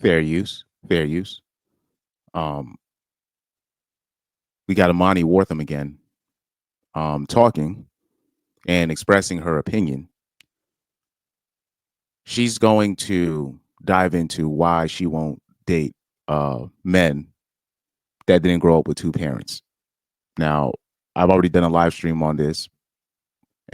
Fair use. Fair use. Um, we got Amani Wortham again, talking and expressing her opinion. She's going to dive into why she won't date men that didn't grow up with two parents. Now, I've already done a live stream on this,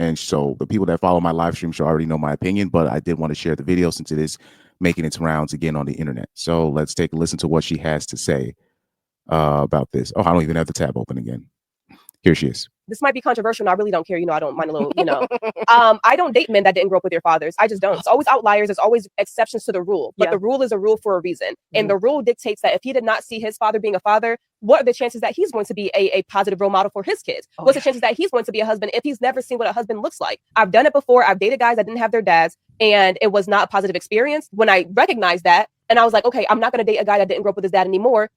and so the people that follow my live stream should already know my opinion, but I did want to share the video since it is making its rounds again on the internet. So let's take a listen to what she has to say about this. Oh, I don't even have the tab open again. Here she is. This might be controversial, and I really don't care. I don't mind a little, I don't date men that didn't grow up with their fathers. I just don't. It's always outliers. There's always exceptions to the rule. But the rule is a rule for a reason. And the rule dictates that if he did not see his father being a father, what are the chances that he's going to be a positive role model for his kids? What's the chances that he's going to be a husband if he's never seen what a husband looks like? I've done it before. I've dated guys that didn't have their dads, and it was not a positive experience. When I recognized that, and I was like, okay, I'm not going to date a guy that didn't grow up with his dad anymore.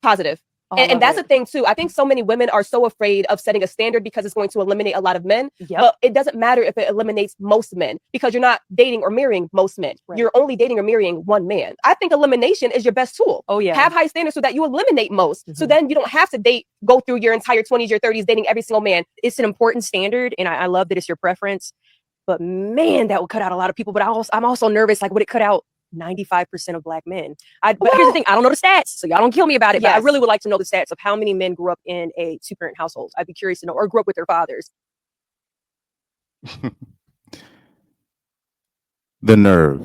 Positive. And that's the thing too. I think so many women are so afraid of setting a standard because it's going to eliminate a lot of men. But it doesn't matter if it eliminates most men, because you're not dating or marrying most men. Right. You're only dating or marrying one man. I think elimination is your best tool. Have high standards so that you eliminate most. So then you don't have to go through your entire 20s, your 30s dating every single man. It's an important standard, and I love that it's your preference. But man, that would cut out a lot of people. But I'm also nervous, like, would it cut out 95% of Black men? But here's the thing, I don't know the stats, so y'all don't kill me about it. But I really would like to know the stats of how many men grew up in a two-parent household. I'd be curious to know, or grew up with their fathers. The nerve.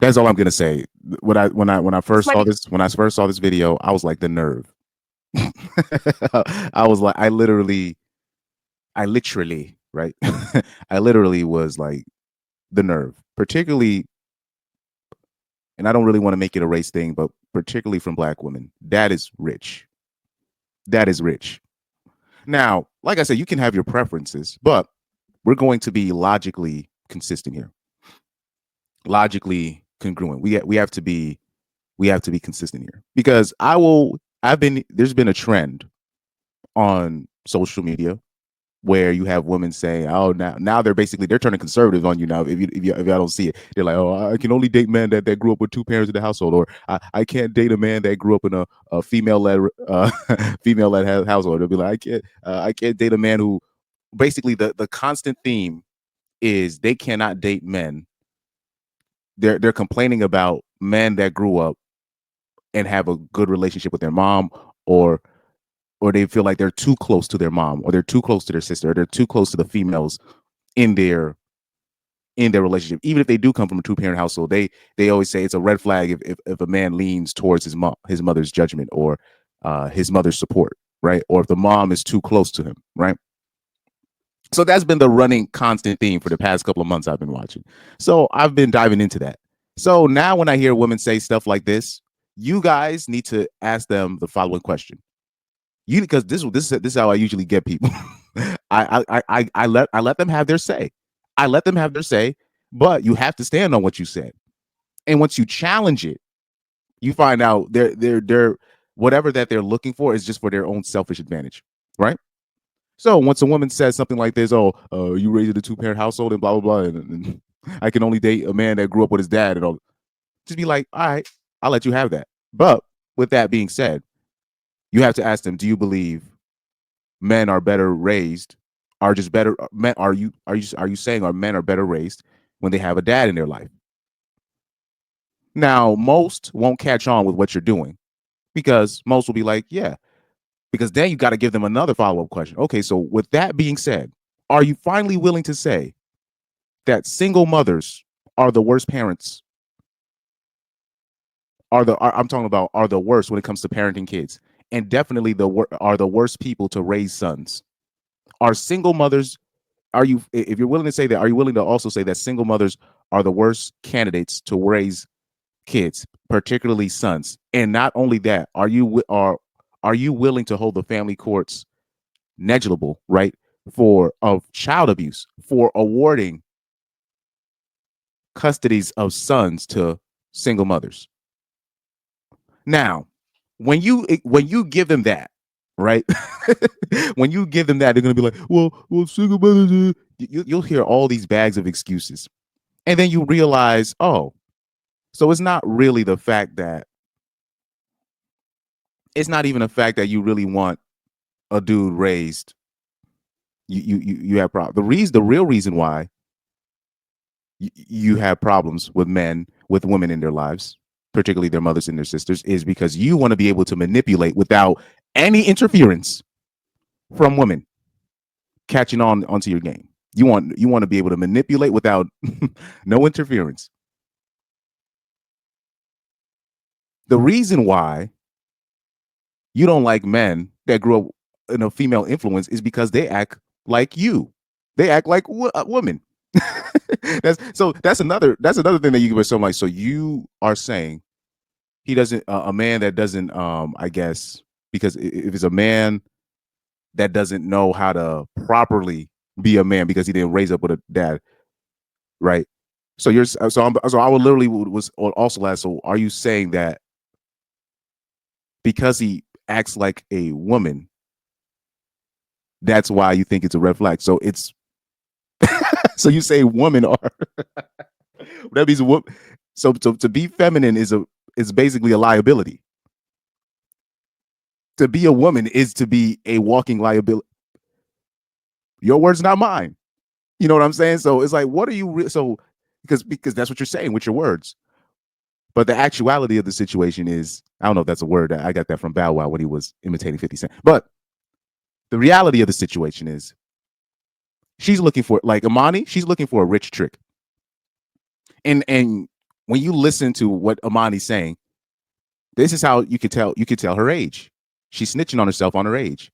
That's all I'm gonna say. When I first saw this video, I was like, the nerve. I was like, I literally, right? I literally was like, the nerve, particularly. And I don't really want to make it a race thing, but particularly from Black women, that is rich. That is rich. Now, like I said, you can have your preferences, but we're going to be logically consistent here. Logically congruent. We have to be consistent here, because there's been a trend on social media where you have women saying, "Oh, now they're turning conservative on you now." If I don't see it, they're like, "Oh, I can only date men that grew up with two parents in the household," or I can't date a man that grew up in a female-led household. They'll be like, I can't date a man who." Basically, the constant theme is they cannot date men. They're complaining about men that grew up and have a good relationship with their mom, or they feel like they're too close to their mom, or they're too close to their sister, or they're too close to the females in their relationship. Even if they do come from a two-parent household, they always say it's a red flag if a man leans towards his mother's judgment, or his mother's support, right? Or if the mom is too close to him, right? So that's been the running constant theme for the past couple of months I've been watching. So I've been diving into that. So now when I hear women say stuff like this, you guys need to ask them the following question. Because this is how I usually get people. I let them have their say. I let them have their say, but you have to stand on what you said. And once you challenge it, you find out they're whatever that they're looking for is just for their own selfish advantage, right? So once a woman says something like this, "Oh, you raised in a two-parent household and blah blah blah, and I can only date a man that grew up with his dad," and all, just be like, "All right, I'll let you have that." But with that being said, you have to ask them, do you believe men are better raised, are just better men? Are you saying men are better raised when they have a dad in their life? Now, most won't catch on with what you're doing, because most will be like, yeah, because then you got to give them another follow-up question. Okay, so with that being said, are you finally willing to say that single mothers are the worst parents? I'm talking about are the worst when it comes to parenting kids, and definitely are the worst people to raise sons. Are single mothers? If you're willing to say that, are you willing to also say that single mothers are the worst candidates to raise kids, particularly sons? And not only that, are you willing to hold the family courts negligible, right, of child abuse, for awarding custodies of sons to single mothers? Now, when you give them that, right, when you give them that, they're gonna be like, well, single mothers. You'll hear all these bags of excuses, and then you realize, oh, So it's not really the fact that it's not even a fact that you really want a dude raised. You have problems. The real reason why you have problems with men with women in their lives, particularly their mothers and their sisters, is because you want to be able to manipulate without any interference from women catching on onto your game. You want to be able to manipulate without no interference. The reason why you don't like men that grew up in a female influence is because they act like you. They act like women. That's another thing that you give someone like. So you are saying he doesn't a man that doesn't I guess because if it's a man that doesn't know how to properly be a man because he didn't raise up with a dad, right? So I would literally was also ask. So are you saying that because he acts like a woman, that's why you think it's a red flag? So it's so you say women are that means a woman. So to be feminine is basically a liability. To be a woman is to be a walking liability. Your words, not mine. You know what I'm saying? So it's like, what are you so because that's what you're saying with your words. But the actuality of the situation is, I don't know if that's a word. I got that from Bow Wow when he was imitating 50 Cent. But the reality of the situation is she's looking for, like Amani, she's looking for a rich trick. And when you listen to what Amani's saying, this is how you could tell her age. She's snitching on herself on her age.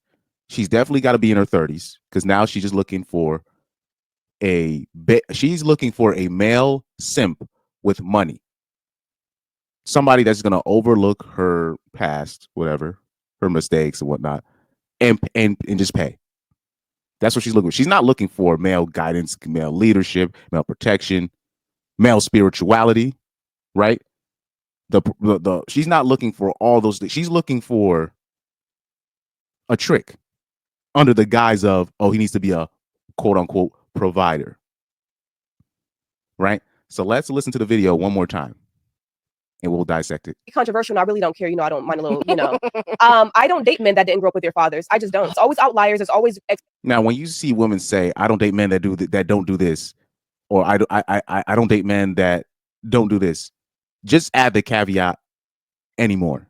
She's definitely got to be in her 30s because now she's just looking for she's looking for a male simp with money. Somebody that's going to overlook her past, whatever, her mistakes and whatnot, and just pay. That's what she's looking for. She's not looking for male guidance, male leadership, male protection, male spirituality, right? The she's not looking for all those things. She's looking for a trick under the guise of, oh, he needs to be a quote unquote provider. Right? So let's listen to the video one more time and we'll dissect it. Controversial, and I really don't care. I don't mind a little, I don't date men that didn't grow up with their fathers. I just don't. It's always outliers. It's always now when you see women say, I don't date men that don't do this, or I don't date men that don't do this, just add the caveat anymore.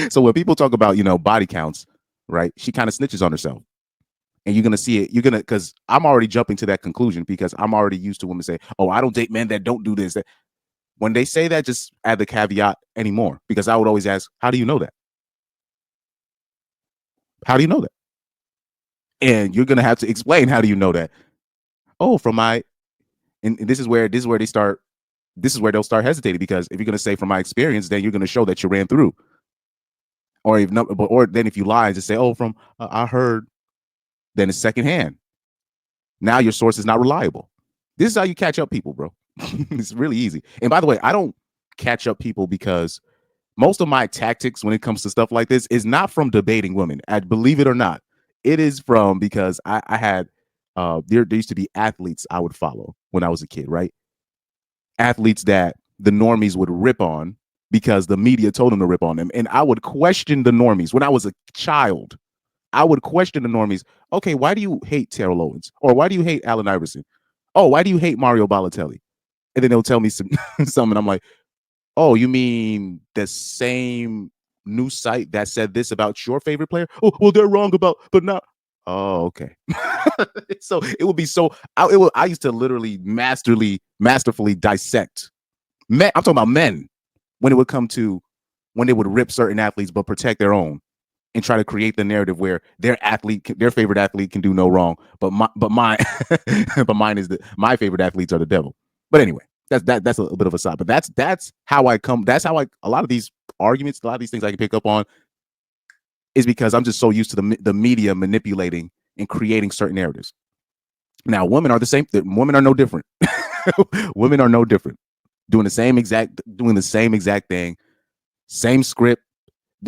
So when people talk about, body counts, right? She kind of snitches on herself. And you're going to see it. You're going to, because I'm already jumping to that conclusion because I'm already used to women say, oh, I don't date men that don't do this. When they say that, just add the caveat anymore, because I would always ask, how do you know that? How do you know that? And you're going to have to explain, how do you know that? Oh, from my, and this is where they'll start hesitating, because if you're going to say from my experience, then you're going to show that you ran through. Or if not, or then if you lie and just say, oh, from I heard, then it's secondhand. Now your source is not reliable. This is how you catch up people, bro. It's really easy. And by the way, I don't catch up people because most of my tactics when it comes to stuff like this is not from debating women. Believe it or not, it is from, because I had there used to be athletes I would follow when I was a kid, right? Athletes that the normies would rip on because the media told them to rip on them. And I would question the normies when I was a child. I would question the normies. Okay, why do you hate Terrell Owens? Or why do you hate Allen Iverson? Oh, why do you hate Mario Balotelli? And then they'll tell me something. And I'm like, oh, you mean the same news site that said this about your favorite player? Oh, well, they're wrong about, but not. Oh, okay. So it would be I used to literally masterfully dissect men. I'm talking about men when they would rip certain athletes but protect their own and try to create the narrative where their favorite athlete can do no wrong, but mine is my favorite athletes are the devil. But anyway, that's a bit of a side. But that's how I a lot of these arguments, a lot of these things I can pick up on is because I'm just so used to the media manipulating and creating certain narratives. Now, women are the same. Women are no different. Women are no different. Doing the same exact thing, same script.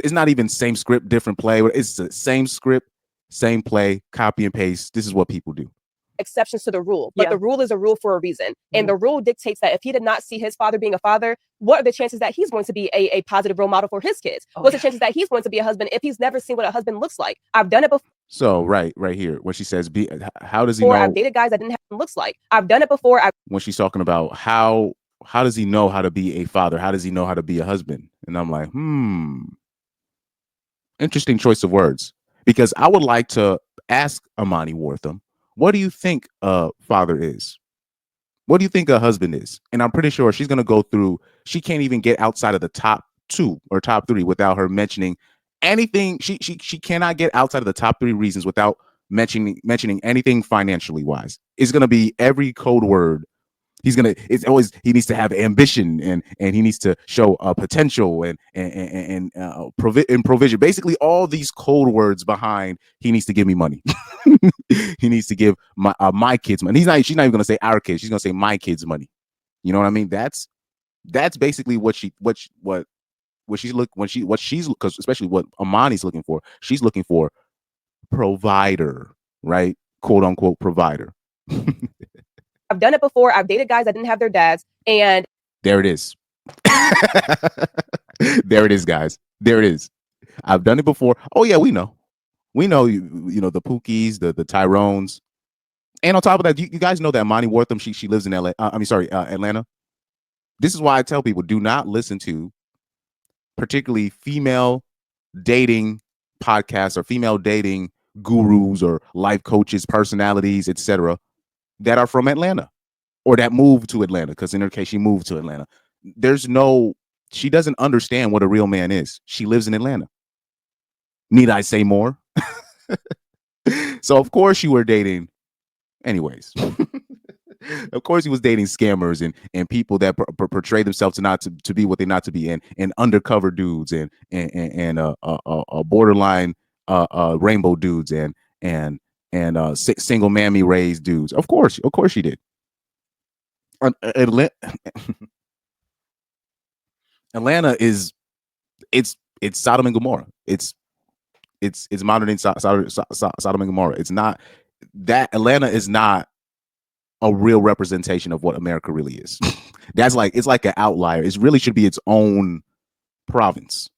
It's not even same script, different play. It's the same script, same play, copy and paste. This is what people do. exceptions to the rule, but the rule is a rule for a reason. And the rule dictates that if he did not see his father being a father, what are the chances that he's going to be a positive role model for his kids? What's the chances that he's going to be a husband if he's never seen what a husband looks like? I've done it before. So right here, when she says, how does he know? I've dated guys that didn't have what looks like. I've done it before. When she's talking about how does he know how to be a father? How does he know how to be a husband? And I'm like, interesting choice of words. Because I would like to ask Amani Wortham, what do you think a father is? What do you think a husband is? And I'm pretty sure she's going to go through, she can't even get outside of the top 2 or top 3 without her mentioning anything. She cannot get outside of the top 3 reasons without mentioning anything financially wise. It's going to be every code word. It's always, he needs to have ambition and he needs to show potential and provision. Basically, all these code words behind, he needs to give me money. He needs to give my kids money. She's not even going to say our kids. She's going to say my kids money. You know what I mean? That's basically what she's because especially what Amani's looking for. She's looking for provider, right? Quote unquote provider. I've done it before. I've dated guys that didn't have their dads, and there it is. There it is, guys. There it is. I've done it before. Oh yeah, we know. You know the Pookies, the Tyrones, and on top of that, you guys know that Amani Wortham, she lives in LA. Atlanta. This is why I tell people, do not listen to particularly female dating podcasts or female dating gurus or life coaches, personalities, etc., that are from Atlanta or that moved to Atlanta, because in her case, she moved to Atlanta. She doesn't understand what a real man is. She lives in Atlanta. Need I say more? So, of course, you were dating. Anyways, of course, he was dating scammers and people that portray themselves to be what they're not to be, and undercover dudes and borderline rainbow dudes and single mammy raised dudes. Of course she did. Atlanta is it's Sodom and Gomorrah. It's modern day Sodom and Gomorrah. It's not that. Atlanta is not a real representation of what America really is. It's like an outlier. It really should be its own province.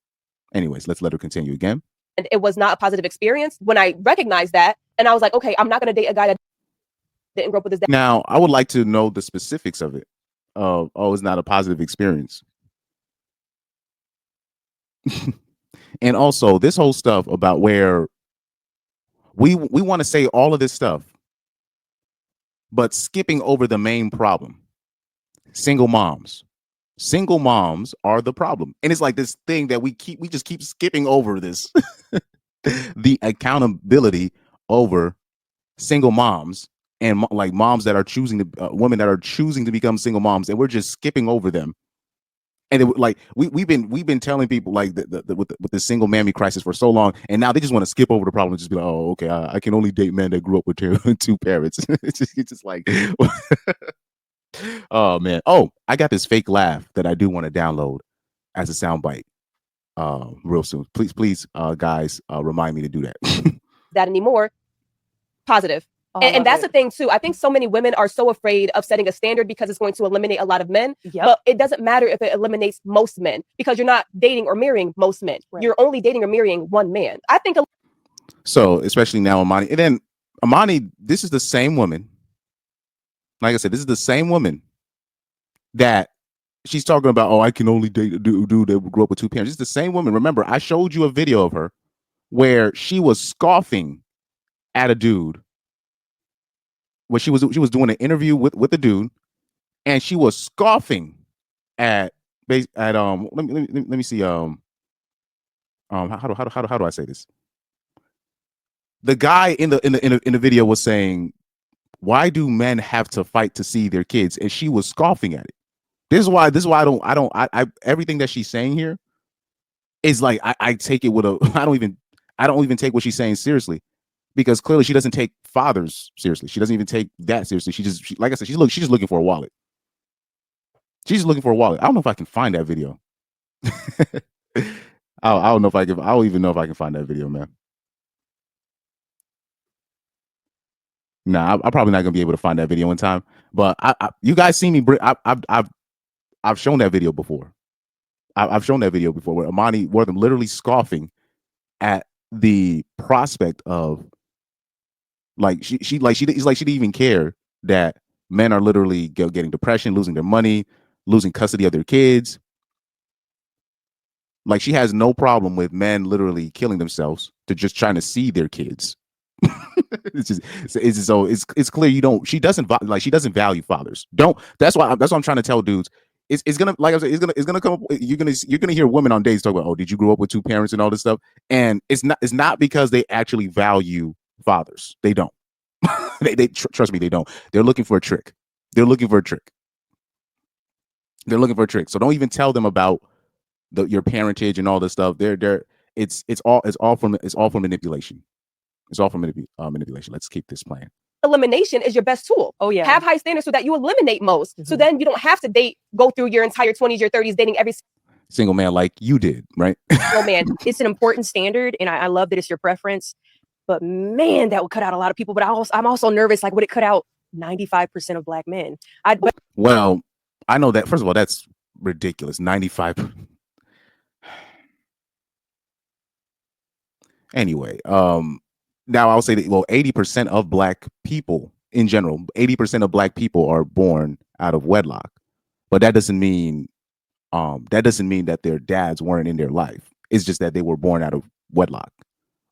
Anyways, let's let her continue again. And it was not a positive experience. When I recognized that, and I was like, okay, I'm not going to date a guy that didn't grow up with his dad. Now, I would like to know the specifics of it. It's not a positive experience. And also this whole stuff about where we want to say all of this stuff, but skipping over the main problem. Single moms are the problem. And it's like this thing that we just keep skipping over this. The accountability over single moms and like moms that are choosing to women that are choosing to become single moms, and we're just skipping over them. And we've been telling people like with the single mammy crisis for so long, and now they just want to skip over the problem and just be like, oh, okay, I can only date men that grew up with two parents. It's just like, oh man, I got this fake laugh that I do want to download as a soundbite real soon. Please, guys, remind me to do that. That anymore. Positive. And that's the thing too. I think so many women are so afraid of setting a standard because it's going to eliminate a lot of men. But it doesn't matter if it eliminates most men, because you're not dating or marrying most men. Right. You're only dating or marrying one man. I think. So especially now, Amani, and then Amani, this is the same woman. Like I said, this is the same woman that she's talking about. Oh, I can only date a dude that grew up with two parents. It's the same woman. Remember, I showed you a video of her where she was scoffing at a dude. Where she was doing an interview with a dude, and she was scoffing at let me see how do I say this? The guy in the video was saying, why do men have to fight to see their kids? And she was scoffing at it. This is why I everything that she's saying here is like I take it with a I don't even take what she's saying seriously. Because clearly she doesn't take fathers seriously. She doesn't even take that seriously. Like I said, she's just looking for a wallet. She's looking for a wallet. I don't know if I can find that video. I don't know if I can. I don't even know if I can find that video, man. Nah, I'm probably not gonna be able to find that video in time. But you guys see me. I've shown that video before. I've shown that video before where Amani Wortham literally scoffing at the prospect of like she didn't even care that men are literally getting depression, losing their money, losing custody of their kids. Like she has no problem with men literally killing themselves to just trying to see their kids. It's clear she doesn't value fathers. That's why I'm trying to tell dudes. It's gonna, like I said, it's gonna come up. You're gonna hear women on dates talk about, oh, did you grow up with two parents and all this stuff? And it's not because they actually value fathers. They don't. Trust me, they don't. They're looking for a trick. They're looking for a trick. So don't even tell them about your parentage and all this stuff. It's all from manipulation. It's all from manipulation. Let's keep this playing. Elimination is your best tool. Oh yeah. Have high standards so that you eliminate most. So then you don't have to go through your entire 20s, your 30s, dating every single man like you did, right? Oh man, it's an important standard, and I love that it's your preference. But man, that would cut out a lot of people. But I'm also nervous. Like, would it cut out 95% of black men? Well, I know that. First of all, that's ridiculous. 95. Anyway, now I'll say that 80% of black people in general, 80% of black people are born out of wedlock, but that doesn't mean that their dads weren't in their life. It's just that they were born out of wedlock,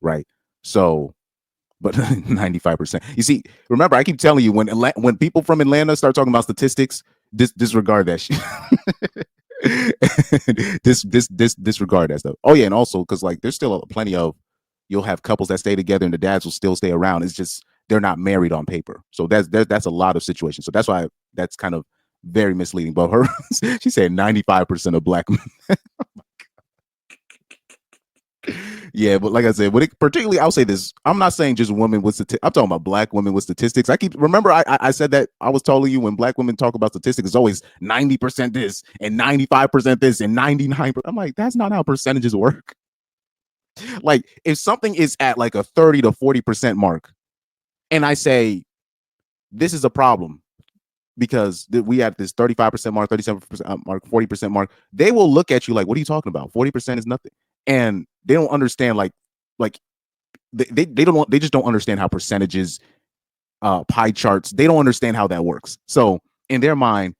right? So, but 95%. You see, remember, I keep telling you when people from Atlanta start talking about statistics, disregard that shit. Disregard that stuff. Oh yeah, and also because like there's still plenty of, you'll have couples that stay together and the dads will still stay around. It's just they're not married on paper. So that's a lot of situations. So that's why that's kind of very misleading. But she said 95% of black men. Yeah, but like I said, particularly, I'll say this. I'm not saying just women with statistics. I'm talking about black women with statistics. Remember I said that I was telling you when black women talk about statistics, it's always 90% this and 95% this and 99%. I'm like, that's not how percentages work. Like if something is at like a 30 to 40% mark, and I say this is a problem because we have this 35% mark, 37% mark, 40% mark, they will look at you like, what are you talking about? 40% is nothing. And they don't understand like they just don't understand how percentages, pie charts, they don't understand how that works. So in their mind,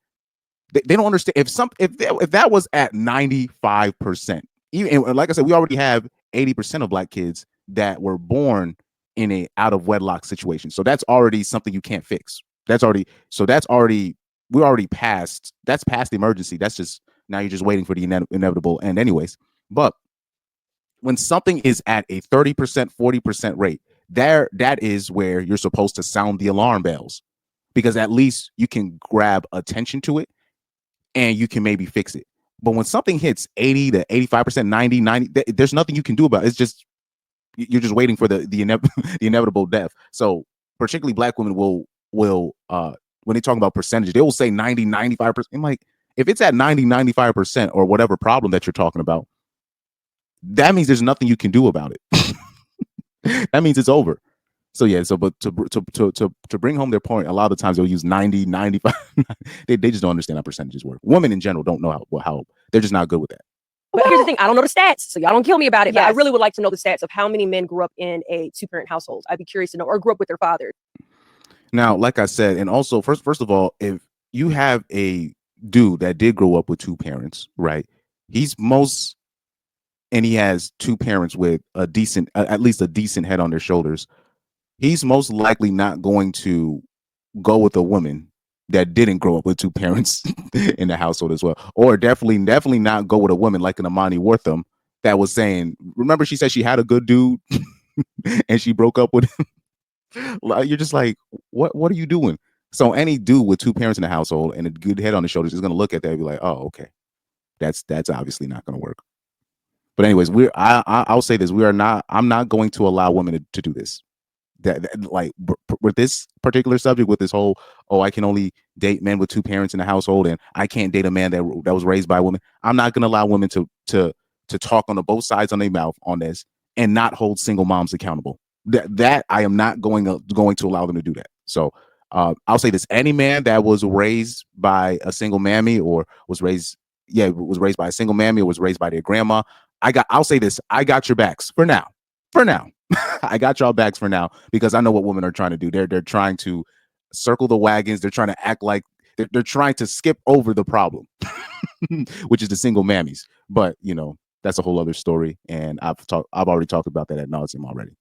they don't understand if that was at 95%, even like I said, we already have 80% of black kids that were born in a out of wedlock situation. So that's already something you can't fix. We're already past the emergency. That's just, now you're just waiting for the inevitable end anyways. But when something is at a 30%, 40% rate, that is where you're supposed to sound the alarm bells, because at least you can grab attention to it and you can maybe fix it. But when something hits 80 to 85%, 90, there's nothing you can do about it. It's just, you're just waiting for the inevitable death. So particularly black women will when they talk about percentage, they will say 90, 95%. I'm like, if it's at 90, 95% or whatever problem that you're talking about, that means there's nothing you can do about it. That means it's over. So yeah, but to bring home their point, a lot of the times they'll use 90, 95. they just don't understand how percentages work. Women in general don't know how they're just not good with that. But here's the thing, I don't know the stats, so y'all don't kill me about it. Yes. But I really would like to know the stats of how many men grew up in a two-parent household. I'd be curious to know, or grew up with their father. Now, like I said, and also first of all, if you have a dude that did grow up with two parents, right? And he has two parents with a decent, at least a decent head on their shoulders. He's most likely not going to go with a woman that didn't grow up with two parents in the household as well. Or definitely not go with a woman like an Amani Wortham that was saying, remember she said she had a good dude and she broke up with him. You're just like, what are you doing? So any dude with two parents in the household and a good head on his shoulders is going to look at that and be like, oh, okay, that's obviously not going to work. But anyways, I'll say this: I'm not going to allow women to do this. That like with this particular subject, with this whole, oh, I can only date men with two parents in the household, and I can't date a man that was raised by a woman. I'm not going to allow women to talk on both sides on their mouth on this and not hold single moms accountable. That I am not going to allow them to do that. So I'll say this: any man that was raised by a single mammy or was raised by a single mammy or was raised by their grandma, I'll say this: I got your backs for now. For now, I got y'all backs for now, because I know what women are trying to do. They're trying to circle the wagons. They're trying to act like they're trying to skip over the problem, which is the single mammies. But that's a whole other story, and I've already talked about that ad nauseum already.